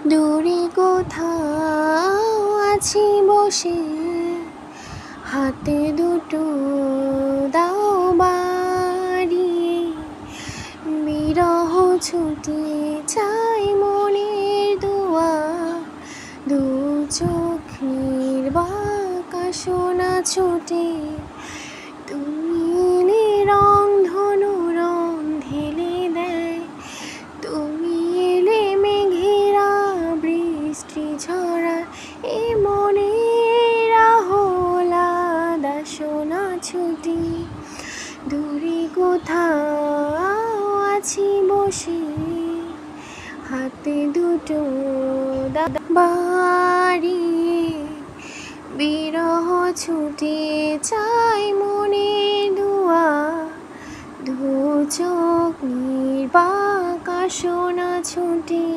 দূরে কোথাও আছি বসে, হাতে দুটো দাও বাড়িয়ে, বিরহ ছুটি চাই মনের দুয়ার, দু চোখ নির্বাক সোনা ছুটে, তুমি এলে রং ধনু রং ঢেলে দেয়, তুমি এলে মেঘেরা বৃষ্টি ঝরা, এ মনের আহ্লাদা সোনা ছুটি। দূরে কোথাও আছি বসে, হাতে দুটো বাড়িয়ে, বিরহ ছুটে চাই মনের দুয়ার, দু চোখ নির্বাক সোনা ছুটি।